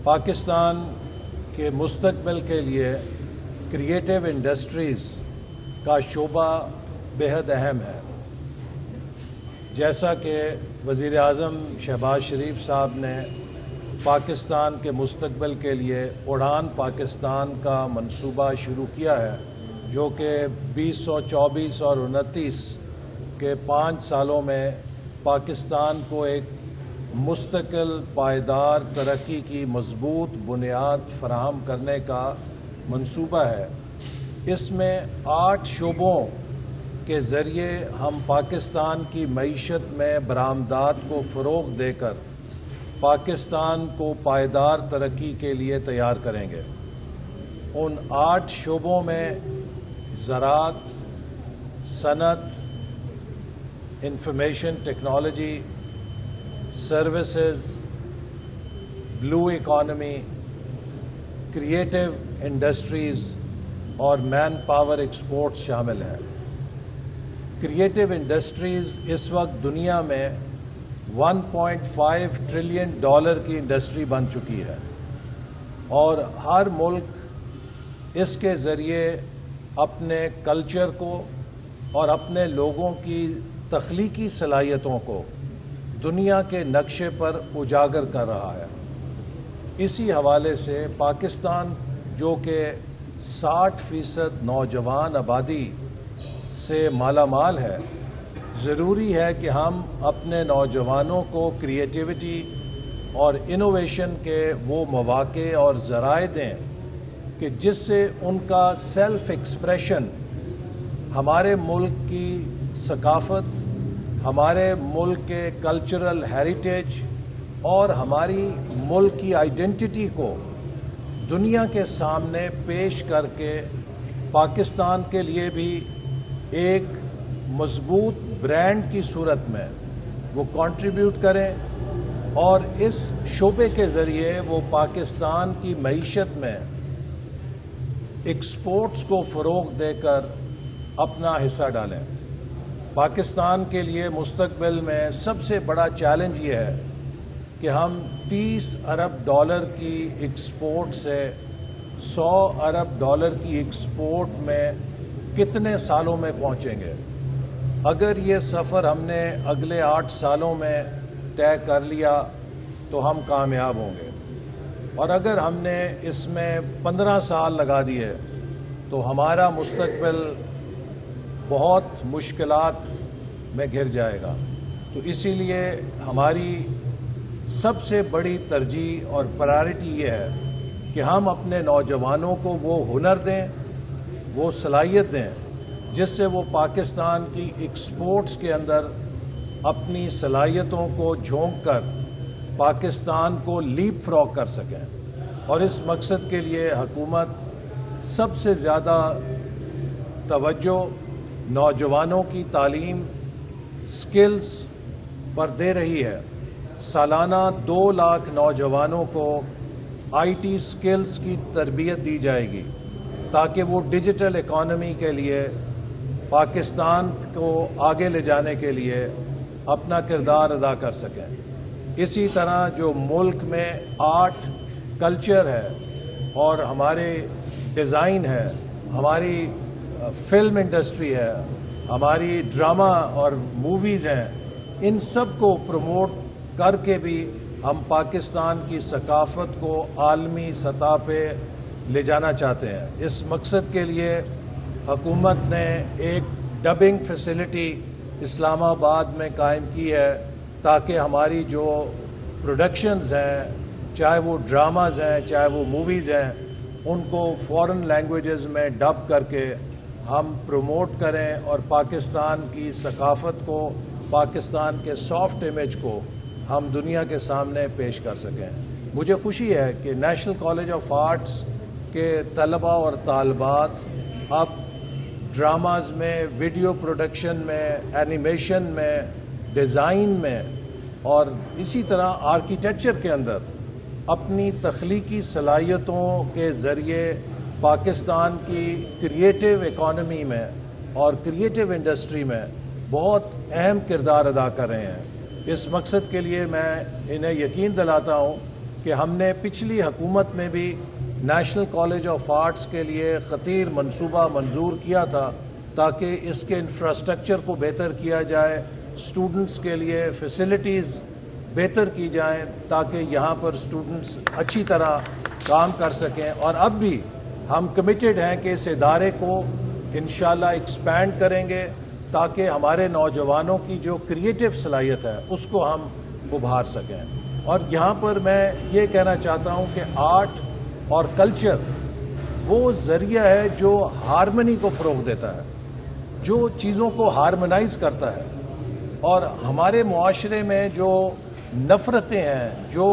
پاکستان کے مستقبل کے لیے کریٹیو انڈسٹریز کا شعبہ بہت اہم ہے. جیسا کہ وزیر اعظم شہباز شریف صاحب نے پاکستان کے مستقبل کے لیے اڑان پاکستان کا منصوبہ شروع کیا ہے، جو کہ 2024 اور 2029 کے 5 سالوں میں پاکستان کو ایک مستقل پائیدار ترقی کی مضبوط بنیاد فراہم کرنے کا منصوبہ ہے. اس میں 8 شعبوں کے ذریعے ہم پاکستان کی معیشت میں برآمدات کو فروغ دے کر پاکستان کو پائیدار ترقی کے لیے تیار کریں گے. ان 8 شعبوں میں زراعت، صنعت، انفارمیشن ٹیکنالوجی، سروسز، بلو اکانومی، کریٹیو انڈسٹریز اور مین پاور ایکسپورٹس شامل ہیں. کریٹیو انڈسٹریز اس وقت دنیا میں $1.5 ٹریلین کی انڈسٹری بن چکی ہے، اور ہر ملک اس کے ذریعے اپنے کلچر کو اور اپنے لوگوں کی تخلیقی صلاحیتوں کو دنیا کے نقشے پر اجاگر کر رہا ہے. اسی حوالے سے پاکستان، جو کہ 60% نوجوان آبادی سے مالا مال ہے، ضروری ہے کہ ہم اپنے نوجوانوں کو کریٹیوٹی اور انوویشن کے وہ مواقع اور ذرائع دیں کہ جس سے ان کا سیلف ایکسپریشن ہمارے ملک کی ثقافت، ہمارے ملک کے کلچرل ہیریٹیج اور ہماری ملک کی آئیڈینٹی کو دنیا کے سامنے پیش کر کے پاکستان کے لیے بھی ایک مضبوط برانڈ کی صورت میں وہ کنٹریبیوٹ کریں، اور اس شعبے کے ذریعے وہ پاکستان کی معیشت میں ایکسپورٹس کو فروغ دے کر اپنا حصہ ڈالیں. پاکستان کے لیے مستقبل میں سب سے بڑا چیلنج یہ ہے کہ ہم $30 ارب کی ایکسپورٹ سے $100 ارب کی ایکسپورٹ میں کتنے سالوں میں پہنچیں گے. اگر یہ سفر ہم نے اگلے 8 سالوں میں طے کر لیا تو ہم کامیاب ہوں گے، اور اگر ہم نے اس میں 15 سال لگا دیے تو ہمارا مستقبل بہت مشکلات میں گھر جائے گا. تو اسی لیے ہماری سب سے بڑی ترجیح اور پرائرٹی یہ ہے کہ ہم اپنے نوجوانوں کو وہ ہنر دیں، وہ صلاحیت دیں جس سے وہ پاکستان کی ایکسپورٹس کے اندر اپنی صلاحیتوں کو جھونک کر پاکستان کو لیپ فراگ کر سکیں. اور اس مقصد کے لیے حکومت سب سے زیادہ توجہ نوجوانوں کی تعلیم، سکلز پر دے رہی ہے. سالانہ 2 لاکھ نوجوانوں کو IT سکلز کی تربیت دی جائے گی تاکہ وہ ڈیجیٹل اکانومی کے لیے پاکستان کو آگے لے جانے کے لیے اپنا کردار ادا کر سکیں. اسی طرح جو ملک میں آرٹ کلچر ہے اور ہمارے ڈیزائن ہے، ہماری فلم انڈسٹری ہے، ہماری ڈرامہ اور موویز ہیں، ان سب کو پروموٹ کر کے بھی ہم پاکستان کی ثقافت کو عالمی سطح پہ لے جانا چاہتے ہیں. اس مقصد کے لیے حکومت نے ایک ڈبنگ فیسلٹی اسلام آباد میں قائم کی ہے تاکہ ہماری جو پروڈکشنز ہیں، چاہے وہ ڈراماز ہیں، چاہے وہ موویز ہیں، ان کو فورن لینگویجز میں ڈب کر کے ہم پروموٹ کریں اور پاکستان کی ثقافت کو، پاکستان کے سافٹ امیج کو ہم دنیا کے سامنے پیش کر سکیں. مجھے خوشی ہے کہ نیشنل کالج آف آرٹس کے طلباء اور طالبات اب ڈراماز میں، ویڈیو پروڈکشن میں، اینیمیشن میں، ڈیزائن میں اور اسی طرح آرکیٹیکچر کے اندر اپنی تخلیقی صلاحیتوں کے ذریعے پاکستان کی کریٹیو اکانومی میں اور کریٹیو انڈسٹری میں بہت اہم کردار ادا کر رہے ہیں. اس مقصد کے لیے میں انہیں یقین دلاتا ہوں کہ ہم نے پچھلی حکومت میں بھی نیشنل کالج آف آرٹس کے لیے خطیر منصوبہ منظور کیا تھا تاکہ اس کے انفراسٹرکچر کو بہتر کیا جائے، اسٹوڈنٹس کے لیے فیسلٹیز بہتر کی جائیں تاکہ یہاں پر اسٹوڈنٹس اچھی طرح کام کر سکیں۔ اور اب بھی ہم کمیٹڈ ہیں کہ اس ادارے کو انشاءاللہ ایکسپینڈ کریں گے تاکہ ہمارے نوجوانوں کی جو کریٹو صلاحیت ہے اس کو ہم ابھار سکیں۔ اور یہاں پر میں یہ کہنا چاہتا ہوں کہ آرٹ اور کلچر وہ ذریعہ ہے جو ہارمنی کو فروغ دیتا ہے، جو چیزوں کو ہارمنائز کرتا ہے۔ اور ہمارے معاشرے میں جو نفرتیں ہیں، جو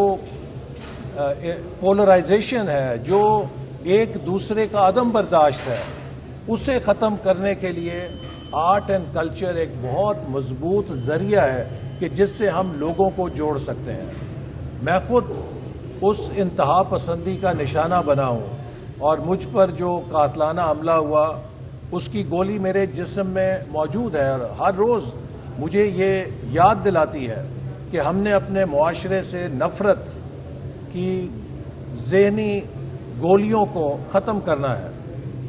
پولرائزیشن ہے، جو ایک دوسرے کا عدم برداشت ہے، اسے ختم کرنے کے لیے آرٹ اینڈ کلچر ایک بہت مضبوط ذریعہ ہے کہ جس سے ہم لوگوں کو جوڑ سکتے ہیں۔ میں خود اس انتہا پسندی کا نشانہ بنا ہوں اور مجھ پر جو قاتلانہ حملہ ہوا اس کی گولی میرے جسم میں موجود ہے، اور ہر روز مجھے یہ یاد دلاتی ہے کہ ہم نے اپنے معاشرے سے نفرت کی ذہنی گولیوں کو ختم کرنا ہے۔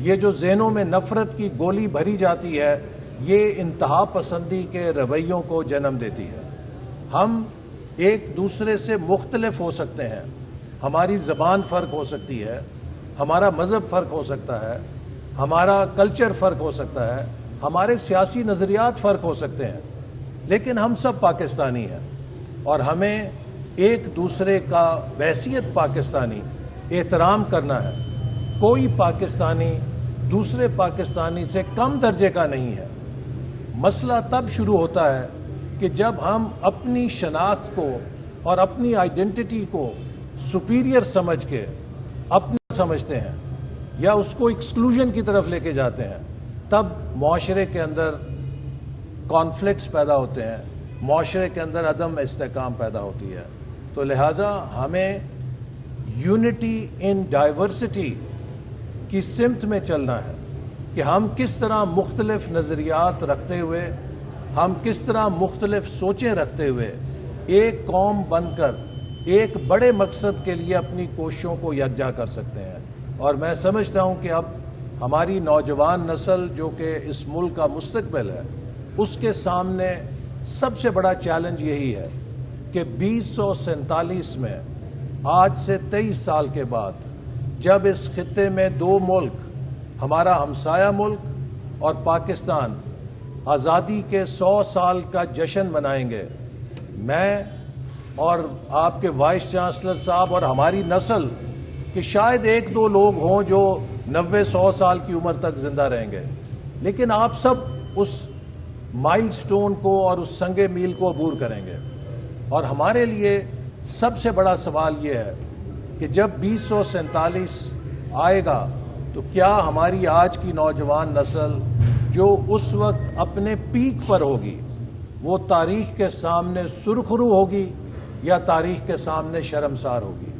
یہ جو ذہنوں میں نفرت کی گولی بھری جاتی ہے یہ انتہا پسندی کے رویوں کو جنم دیتی ہے۔ ہم ایک دوسرے سے مختلف ہو سکتے ہیں، ہماری زبان فرق ہو سکتی ہے، ہمارا مذہب فرق ہو سکتا ہے، ہمارا کلچر فرق ہو سکتا ہے، ہمارے سیاسی نظریات فرق ہو سکتے ہیں، لیکن ہم سب پاکستانی ہیں اور ہمیں ایک دوسرے کا بحیثیت پاکستانی احترام کرنا ہے۔ کوئی پاکستانی دوسرے پاکستانی سے کم درجے کا نہیں ہے۔ مسئلہ تب شروع ہوتا ہے کہ جب ہم اپنی شناخت کو اور اپنی آئیڈینٹی کو سپیریئر سمجھ کے اپنا سمجھتے ہیں یا اس کو ایکسکلوژن کی طرف لے کے جاتے ہیں، تب معاشرے کے اندر کانفلکٹس پیدا ہوتے ہیں، معاشرے کے اندر عدم استحکام پیدا ہوتی ہے۔ تو لہٰذا ہمیں یونٹی ان ڈائیورسٹی کی سمت میں چلنا ہے کہ ہم کس طرح مختلف نظریات رکھتے ہوئے، ہم کس طرح مختلف سوچیں رکھتے ہوئے ایک قوم بن کر ایک بڑے مقصد کے لیے اپنی کوششوں کو یکجا کر سکتے ہیں۔ اور میں سمجھتا ہوں کہ اب ہماری نوجوان نسل جو کہ اس ملک کا مستقبل ہے، اس کے سامنے سب سے بڑا چیلنج یہی ہے کہ 2047 میں آج سے 23 سال کے بعد جب اس خطے میں دو ملک، ہمارا ہمسایہ ملک اور پاکستان، آزادی کے 100 سال کا جشن منائیں گے، میں اور آپ کے وائس چانسلر صاحب اور ہماری نسل کہ شاید ایک دو لوگ ہوں جو 90-100 سال کی عمر تک زندہ رہیں گے، لیکن آپ سب اس مائل سٹون کو اور اس سنگ میل کو عبور کریں گے۔ اور ہمارے لیے سب سے بڑا سوال یہ ہے کہ جب 2047 آئے گا تو کیا ہماری آج کی نوجوان نسل جو اس وقت اپنے پیک پر ہوگی وہ تاریخ کے سامنے سرخرو ہوگی یا تاریخ کے سامنے شرمسار ہوگی؟